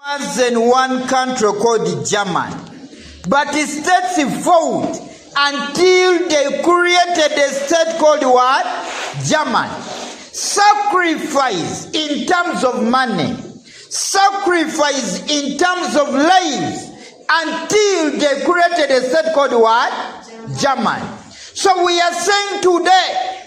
was in one country called German, but the states fought until they created a state called what? German. Sacrifice in terms of money, sacrifice in terms of lives, until they created a state called what? German. So we are saying today,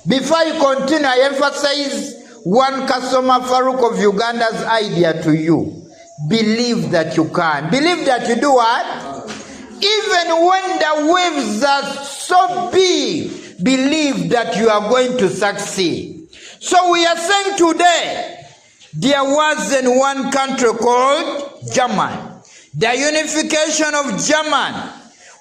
before you continue, I emphasize one customer Farouk of Uganda's idea to you. Believe that you can. Believe that you do what? Even when the waves are so big, believe that you are going to succeed. So we are saying today, there was in one country called German. The unification of German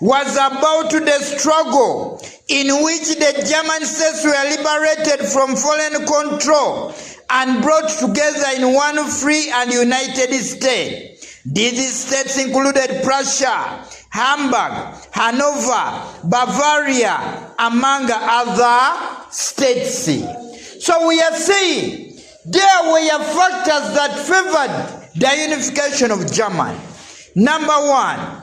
was about the struggle in which the German states were liberated from foreign control and brought together in one free and united state. These states included Prussia, Hamburg, Hanover, Bavaria, among other states. So we are saying there were factors that favored the unification of Germany. Number one,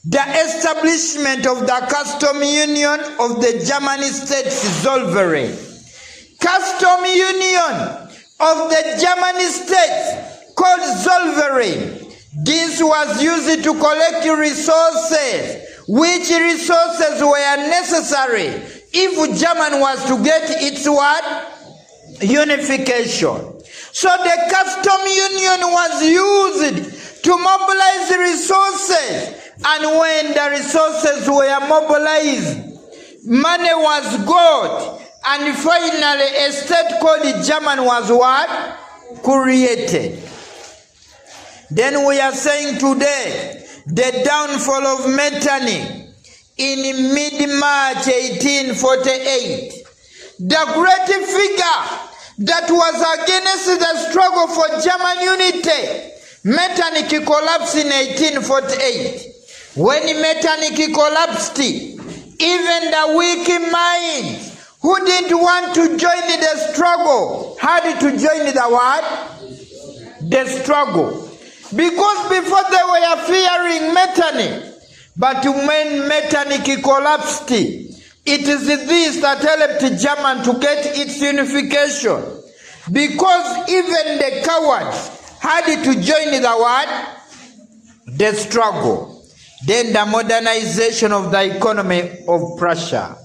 the establishment of the custom union of the German states Zollverein. Custom union of the German states called Zollverein. This was used to collect resources, which resources were necessary if Germany was to get its what? Unification. So the custom union was used to mobilize resources, and when the resources were mobilized, money was got, and finally a state called German was what? Created. Then we are saying today, the downfall of Metternich in mid-March 1848, the great figure that was against the struggle for German unity, Metternich collapsed in 1848. When Metternich collapsed, even the weak minds who didn't want to join the struggle had to join the what? The struggle. Because before they were fearing Metternich, but when Metternich collapsed, it is this that helped Germany to get its unification. Because even the cowards had to join the what? The struggle. Then the modernization of the economy of Prussia.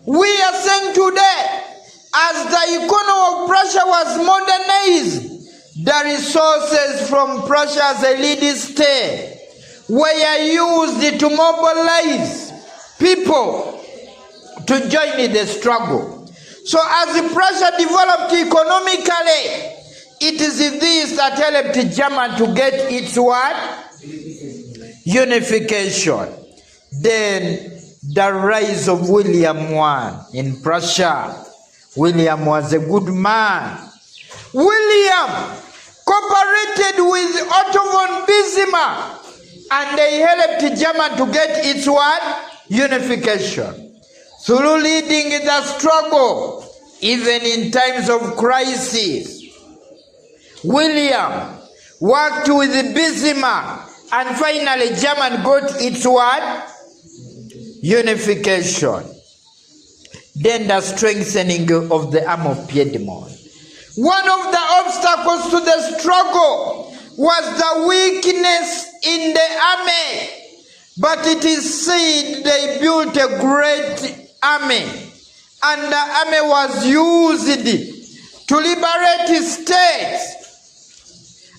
We are saying today, as the economy of Prussia was modernized, the resources from Prussia as a leading state were used to mobilize people to join the struggle. So as Prussia developed economically, it is this that helped Germany to get its what? Unification. Then the rise of William I in Prussia. William was a good man. William cooperated with Otto von Bismarck, and they helped Germany to get its what? Unification. Through leading the struggle, even in times of crisis, William worked with Bismarck, and finally Germany got its what? Unification. Then the strengthening of the arm of Piedmont. One of the obstacles to the struggle was the weakness in the army. But it is said they built a great army, and the army was used to liberate states.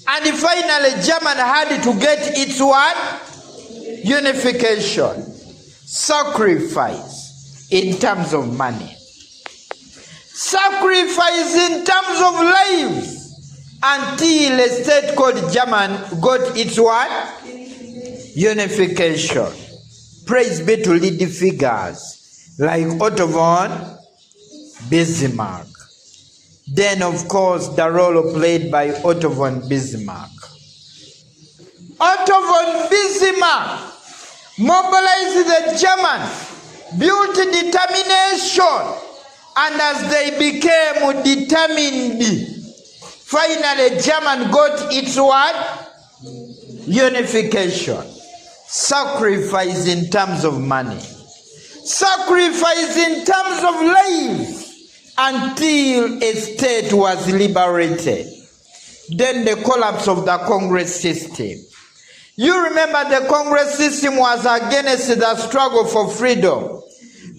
And finally, Germany had to get its what? Unification. Sacrifice in terms of money. Sacrifice in terms of lives, until a state called Germany got its what? Unification. Praise be to leading figures like Otto von Bismarck. Then, of course, the role played by Otto von Bismarck. Otto von Bismarck mobilized the Germans, built determination, and as they became determined, Finally, German got its what? Unification. Sacrifice in terms of money. Sacrifice in terms of lives until a state was liberated. Then the collapse of the Congress system. You remember the Congress system was against the struggle for freedom.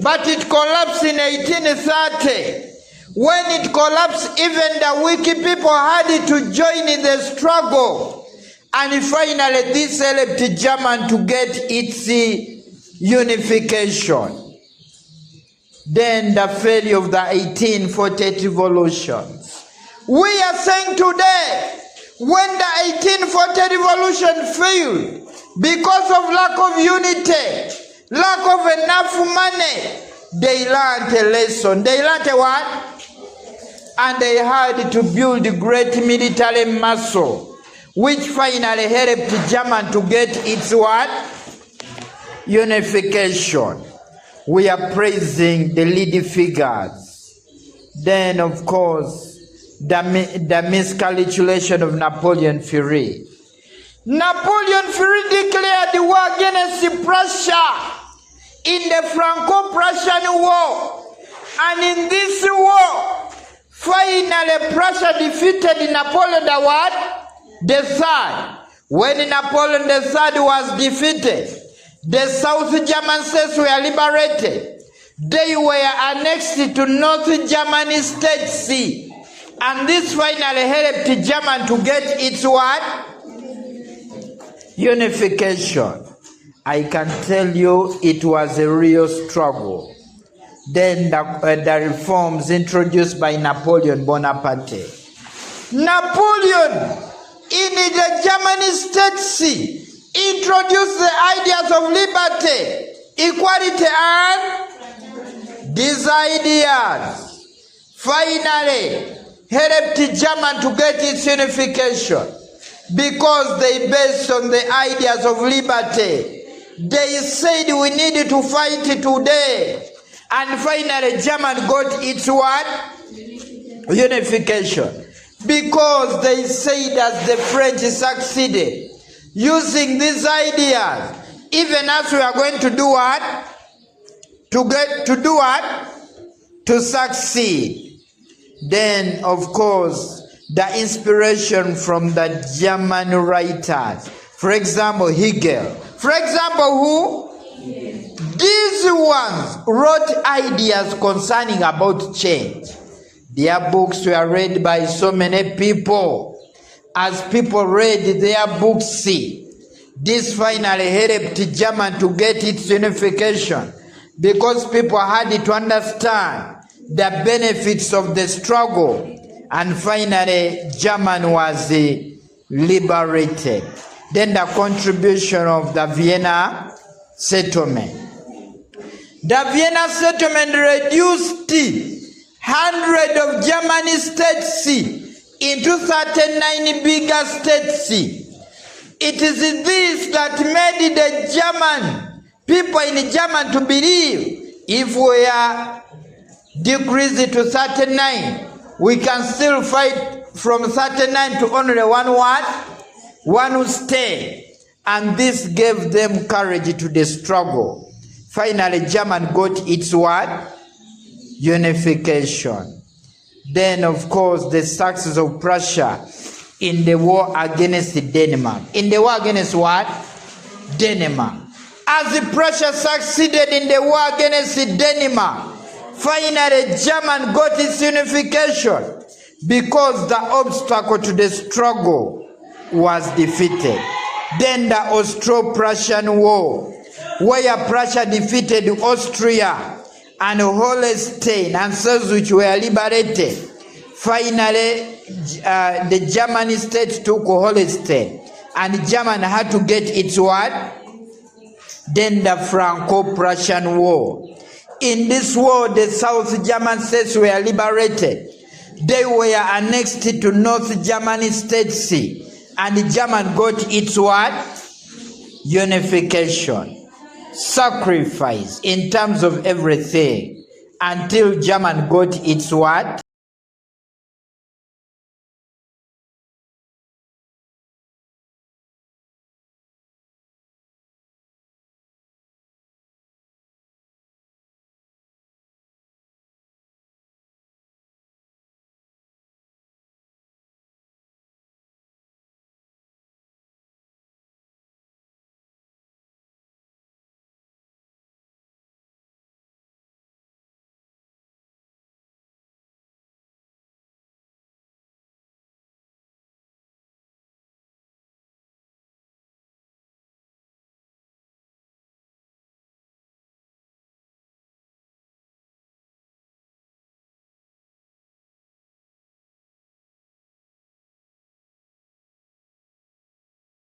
But it collapsed in 1830. When it collapsed, even the wicked people had to join in the struggle. And finally, this helped Germany to get its unification. Then the failure of the 1848 revolutions. We are saying today, when the 1848 revolution failed, because of lack of unity, lack of enough money, they learned a lesson. They learned a what? And they had to build a great military muscle, which finally helped Germany to get its what? Unification. We are praising the leading figures. Then, of course, the miscalculation of Napoleon Fury. Napoleon Fury declared the war against Prussia in the Franco-Prussian War. And in this war, finally Prussia defeated Napoleon the what? The Third. When Napoleon the Third was defeated, the South German states were liberated. They were annexed to North Germany State C. And this finally helped Germany to get its what? Unification. I can tell you it was a real struggle. Then the reforms introduced by Napoleon Bonaparte. Napoleon, in the Germany State C, introduced the ideas of liberty, equality, and these ideas finally helped Germany to get its unification because they based on the ideas of liberty. They said we needed to fight today, and finally Germany got its what? Unification. Because they said that the French succeeded using these ideas, even as we are going to do what? To succeed. Then, of course, the inspiration from the German writers. For example, Hegel. For example, who? These ones wrote ideas concerning about change. Their books were read by so many people. As people read their books, this finally helped Germany to get its unification because people had to understand the benefits of the struggle, and finally Germany was liberated. Then the contribution of the Vienna settlement. The Vienna settlement reduced 100 of Germany's states into 39 bigger states. It is this that made the German people in Germany to believe if we are decreased to 39, we can still fight from 39 to only one who stay. And this gave them courage to the struggle. Finally, Germany got its what? Unification. Then, of course, the success of Prussia in the war against Denmark. In the war against what? Denmark. As Prussia succeeded in the war against Denmark, finally Germany got its unification because the obstacle to the struggle was defeated. Then the Austro-Prussian War, where Prussia defeated Austria and Holstein and states which were liberated. Finally, the German states took Holstein, and Germany had to get its what? Then the Franco-Prussian War. In this war, the South German states were liberated. They were annexed to North Germany State C, and Germany got its what? Unification. Sacrifice in terms of everything until Germany got its what?